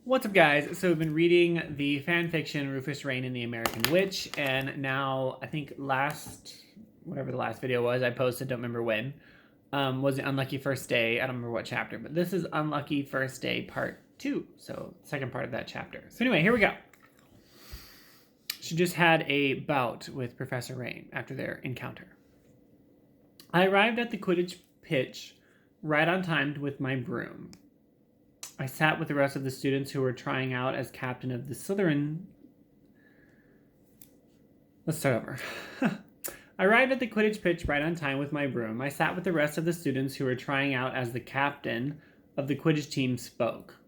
What's up, guys? So we've been reading the fan fiction Rufus Raine and the American Witch, and now I think whatever the last video was, I posted, don't remember when, was the Unlucky First Day. I don't remember what chapter, but this is Unlucky First Day Part 2, so second part of that chapter. So anyway, here we go. She just had a bout with Professor Raine after their encounter. I arrived at the Quidditch pitch right on time with my broom. I sat with the rest of the students who were trying out as captain of the Slytherin. Let's start over. I arrived at the Quidditch pitch right on time with my broom. I sat with the rest of the students who were trying out as the captain of the Quidditch team spoke.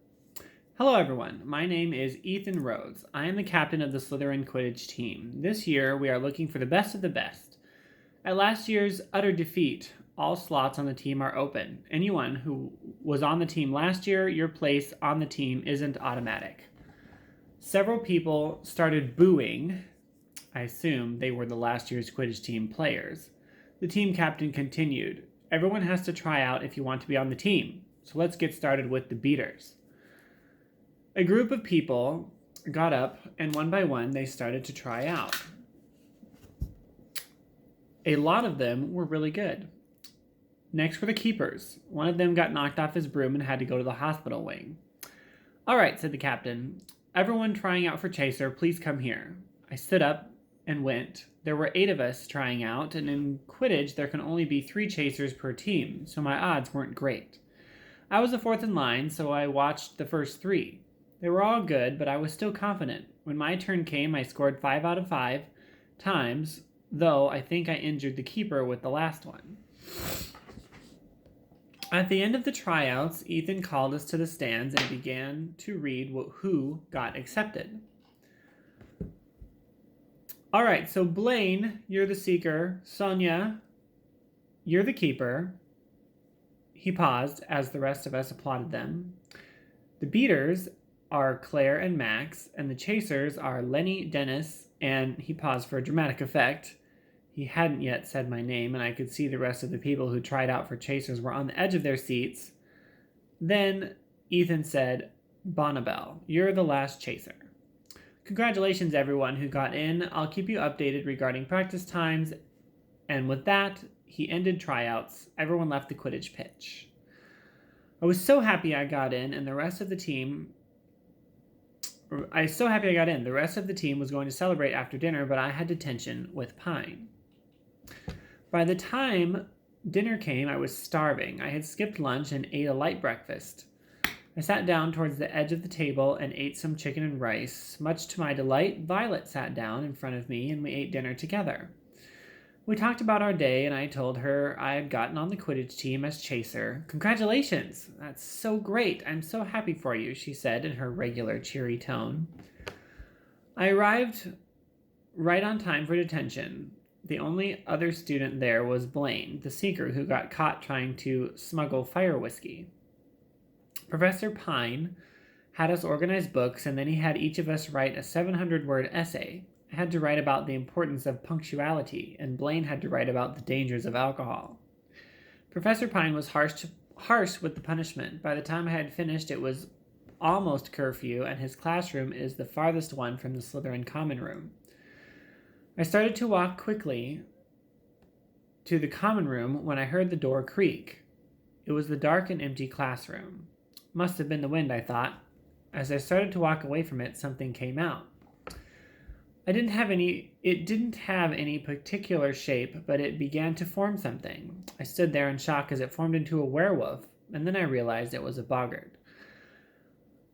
Hello, everyone. My name is Ethan Rhodes. I am the captain of the Slytherin Quidditch team. This year, we are looking for the best of the best. At last year's utter defeat, all slots on the team are open. Anyone who was on the team last year, your place on the team isn't automatic. Several people started booing. I assume they were the last year's Quidditch team players. The team captain continued. Everyone has to try out if you want to be on the team. So let's get started with the beaters. A group of people got up, and one by one, they started to try out. A lot of them were really good. Next were the keepers. One of them got knocked off his broom and had to go to the hospital wing. All right, said the captain. Everyone trying out for Chaser, please come here. I stood up and went. There were 8 of us trying out, and in Quidditch, there can only be 3 Chasers per team, so my odds weren't great. I was the 4th in line, so I watched the first 3. They were all good, but I was still confident. When my turn came, I scored 5 out of 5 times, though I think I injured the keeper with the last one. At the end of the tryouts, Ethan called us to the stands and began to read who got accepted. All right, so Blaine, you're the seeker. Sonia, you're the keeper. He paused as the rest of us applauded them. The beaters are Claire and Max, and the chasers are Lenny, Dennis, and he paused for a dramatic effect. He hadn't yet said my name, and I could see the rest of the people who tried out for chasers were on the edge of their seats. Then Ethan said, Bonnabelle, you're the last chaser. Congratulations, everyone who got in. I'll keep you updated regarding practice times. And with that, he ended tryouts. Everyone left the Quidditch pitch. I was so happy I got in, and the rest of the team... The rest of the team was going to celebrate after dinner, but I had detention with Pine. By the time dinner came, I was starving. I had skipped lunch and ate a light breakfast. I sat down towards the edge of the table and ate some chicken and rice. Much to my delight, Violet sat down in front of me and we ate dinner together. We talked about our day, and I told her I had gotten on the Quidditch team as chaser. Congratulations! That's so great! I'm so happy for you, she said in her regular cheery tone. I arrived right on time for detention. The only other student there was Blaine, the seeker who got caught trying to smuggle fire whiskey. Professor Pine had us organize books, and then he had each of us write a 700-word essay. I had to write about the importance of punctuality, and Blaine had to write about the dangers of alcohol. Professor Pine was harsh with the punishment. By the time I had finished, it was almost curfew, and his classroom is the farthest one from the Slytherin common room. I started to walk quickly to the common room when I heard the door creak. It was the dark and empty classroom. Must have been the wind, I thought. As I started to walk away from it, something came out. It didn't have any particular shape, but it began to form something. I stood there in shock as it formed into a werewolf, and then I realized it was a boggart.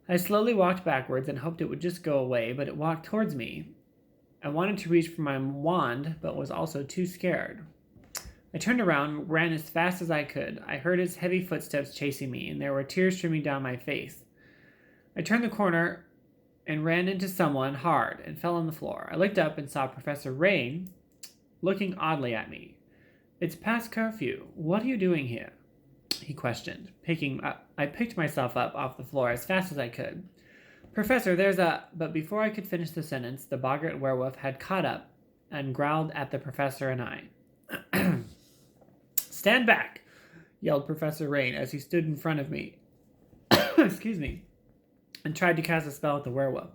I slowly walked backwards and hoped it would just go away, but it walked towards me. I wanted to reach for my wand, but was also too scared. I turned around, ran as fast as I could. I heard his heavy footsteps chasing me, and there were tears streaming down my face. I turned the corner and ran into someone hard and fell on the floor. I looked up and saw Professor Raine looking oddly at me. It's past curfew. What are you doing here? He questioned. I picked myself up off the floor as fast as I could. Professor, But before I could finish the sentence, the boggart werewolf had caught up and growled at the professor and I. Stand back, yelled Professor Raine as he stood in front of me. Excuse me. and tried to cast a spell at the werewolf.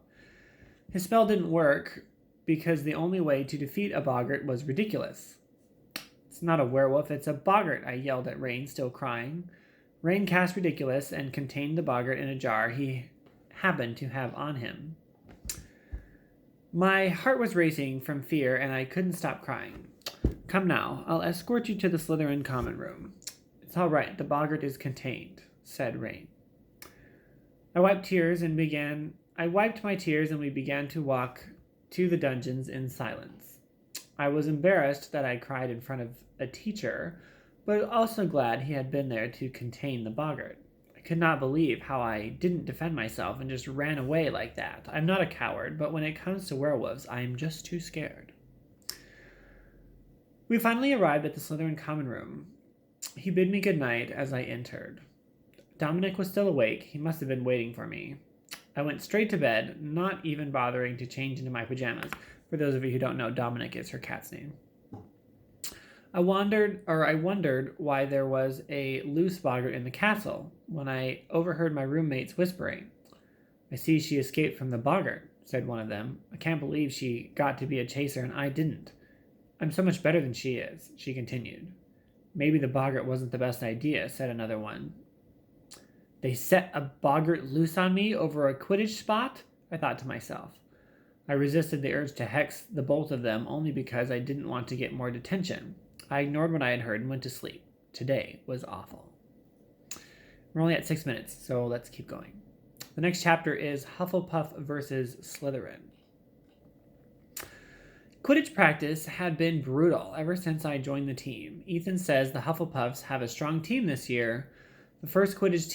His spell didn't work because the only way to defeat a boggart was ridiculous. It's not a werewolf, it's a boggart, I yelled at Raine, still crying. Raine cast ridiculous and contained the boggart in a jar he happened to have on him. My heart was racing from fear and I couldn't stop crying. Come now, I'll escort you to the Slytherin common room. It's all right, the boggart is contained, said Raine. I wiped my tears and we began to walk to the dungeons in silence. I was embarrassed that I cried in front of a teacher, but also glad he had been there to contain the boggart. I could not believe how I didn't defend myself and just ran away like that. I'm not a coward, but when it comes to werewolves, I am just too scared. We finally arrived at the Slytherin common room. He bid me good night as I entered. Dominic was still awake. He must have been waiting for me. I went straight to bed, not even bothering to change into my pajamas. For those of you who don't know, Dominic is her cat's name. I wondered why there was a loose boggart in the castle when I overheard my roommates whispering. I see she escaped from the boggart, said one of them. I can't believe she got to be a chaser and I didn't. I'm so much better than she is, she continued. Maybe the boggart wasn't the best idea, said another one. They set a boggart loose on me over a Quidditch spot? I thought to myself. I resisted the urge to hex the both of them only because I didn't want to get more detention. I ignored what I had heard and went to sleep. Today was awful. We're only at 6 minutes, so let's keep going. The next chapter is Hufflepuff versus Slytherin. Quidditch practice had been brutal ever since I joined the team. Ethan says the Hufflepuffs have a strong team this year. The first Quidditch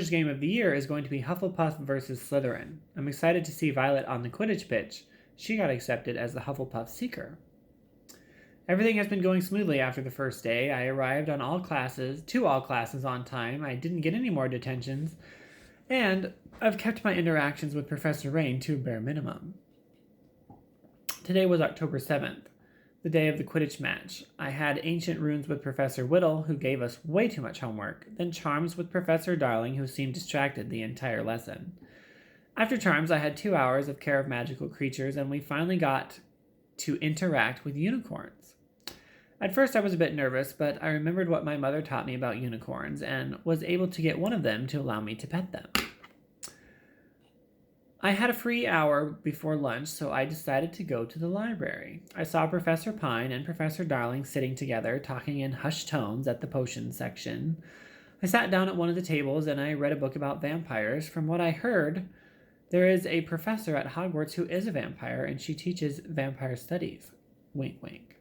game of the year is going to be Hufflepuff versus Slytherin. I'm excited to see Violet on the Quidditch pitch. She got accepted as the Hufflepuff Seeker. Everything has been going smoothly after the first day. I arrived on all classes on time. I didn't get any more detentions. And I've kept my interactions with Professor Raine to a bare minimum. Today was October 7th, the day of the Quidditch match. I had ancient runes with Professor Whittle, who gave us way too much homework, then charms with Professor Darling, who seemed distracted the entire lesson. After charms, I had 2 hours of care of magical creatures, and we finally got to interact with unicorns. At first I was a bit nervous, but I remembered what my mother taught me about unicorns and was able to get one of them to allow me to pet them. I had a free hour before lunch, so I decided to go to the library. I saw Professor Pine and Professor Darling sitting together, talking in hushed tones at the potions section. I sat down at one of the tables and I read a book about vampires. From what I heard, there is a professor at Hogwarts who is a vampire, and she teaches vampire studies. Wink, wink.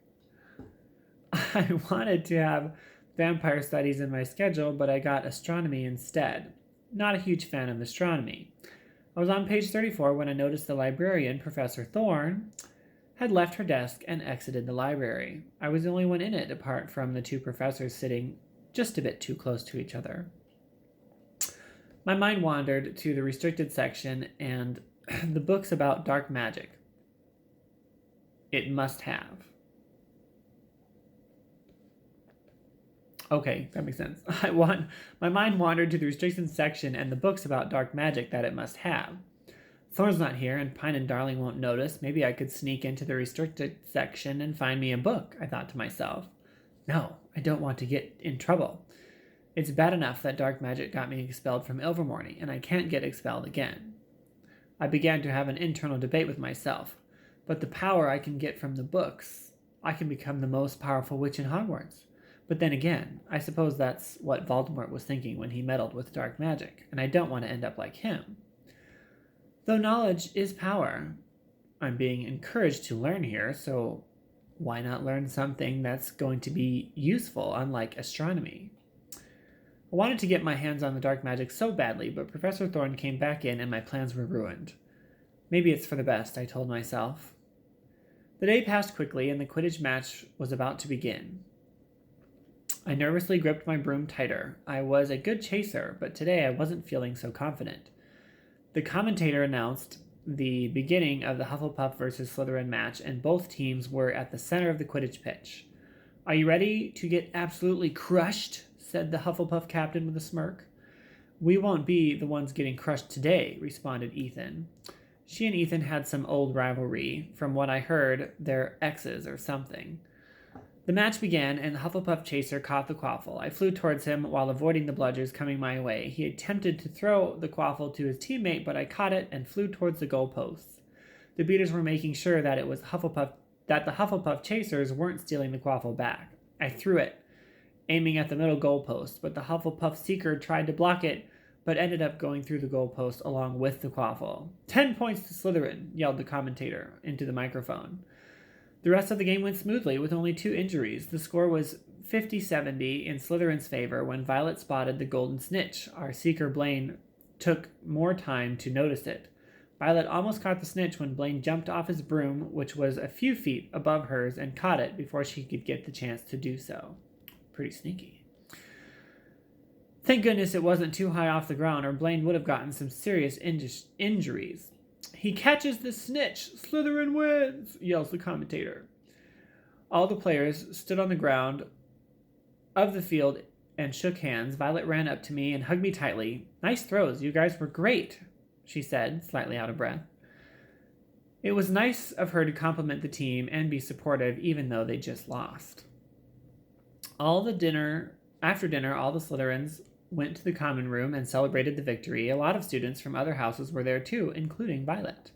I wanted to have vampire studies in my schedule, but I got astronomy instead. Not a huge fan of astronomy. I was on page 34 when I noticed the librarian, Professor Thorne, had left her desk and exited the library. I was the only one in it, apart from the two professors sitting just a bit too close to each other. My mind wandered to the restricted section and the books about dark magic. It must have. Okay, that makes sense. My mind wandered to the restricted section and the books about dark magic that it must have. Thorne's not here, and Pine and Darling won't notice. Maybe I could sneak into the restricted section and find me a book, I thought to myself. No, I don't want to get in trouble. It's bad enough that dark magic got me expelled from Ilvermorny, and I can't get expelled again. I began to have an internal debate with myself. But the power I can get from the books, I can become the most powerful witch in Hogwarts. But then again, I suppose that's what Voldemort was thinking when he meddled with dark magic, and I don't want to end up like him. Though knowledge is power, I'm being encouraged to learn here, so why not learn something that's going to be useful, unlike astronomy? I wanted to get my hands on the dark magic so badly, but Professor Thorne came back in and my plans were ruined. Maybe it's for the best, I told myself. The day passed quickly and the Quidditch match was about to begin. I nervously gripped my broom tighter. I was a good chaser, but today I wasn't feeling so confident. The commentator announced the beginning of the Hufflepuff versus Slytherin match, and both teams were at the center of the Quidditch pitch. Are you ready to get absolutely crushed? Said the Hufflepuff captain with a smirk. We won't be the ones getting crushed today, responded Ethan. She and Ethan had some old rivalry. From what I heard, they're exes or something. The match began, and the Hufflepuff chaser caught the quaffle. I flew towards him while avoiding the bludgers coming my way. He attempted to throw the quaffle to his teammate, but I caught it and flew towards the goalposts. The beaters were making sure that the Hufflepuff chasers weren't stealing the quaffle back. I threw it, aiming at the middle goalpost, but the Hufflepuff seeker tried to block it, but ended up going through the goalpost along with the quaffle. 10 points to Slytherin, yelled the commentator into the microphone. The rest of the game went smoothly with only 2 injuries. The score was 50-70 in Slytherin's favor when Violet spotted the golden snitch. Our seeker Blaine took more time to notice it. Violet almost caught the snitch when Blaine jumped off his broom, which was a few feet above hers, and caught it before she could get the chance to do so. Pretty sneaky. Thank goodness it wasn't too high off the ground, or Blaine would have gotten some serious injuries. He catches the snitch. Slytherin wins, yells the commentator. All the players stood on the ground of the field and shook hands. Violet ran up to me and hugged me tightly. Nice throws. You guys were great, she said, slightly out of breath. It was nice of her to compliment the team and be supportive, even though they just lost. After dinner, all the Slytherins went to the common room and celebrated the victory. A lot of students from other houses were there too, including Violet.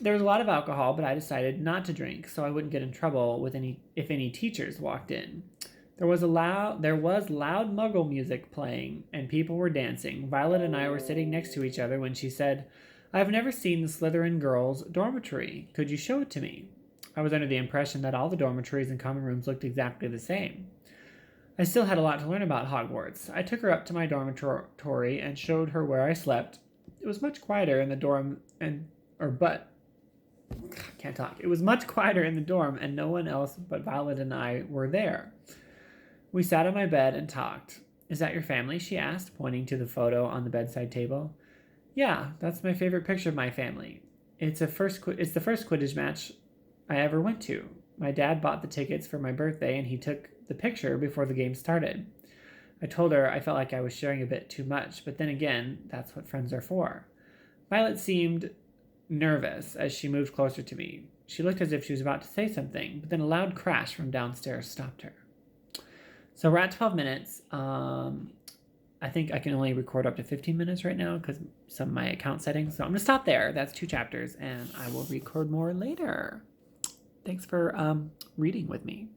There was a lot of alcohol, but I decided not to drink so I wouldn't get in trouble if any teachers walked in. There was loud Muggle music playing, and people were dancing. Violet and I were sitting next to each other when she said, "I've never seen the Slytherin girls' dormitory. Could you show it to me?" I was under the impression that all the dormitories and common rooms looked exactly the same. I still had a lot to learn about Hogwarts. I took her up to my dormitory and showed her where I slept. It was much quieter in the dorm It was much quieter in the dorm, and no one else but Violet and I were there. We sat on my bed and talked. "Is that your family?" she asked, pointing to the photo on the bedside table. "Yeah, that's my favorite picture of my family. It's the first Quidditch match I ever went to. My dad bought the tickets for my birthday, and he took the picture before the game started." I told her I felt like I was sharing a bit too much, but then again, that's what friends are for. Violet seemed nervous as she moved closer to me. She looked as if she was about to say something, but then a loud crash from downstairs stopped her. So we're at 12 minutes. I think I can only record up to 15 minutes right now because some of my account settings. So I'm going to stop there. That's 2 chapters, and I will record more later. Thanks for reading with me.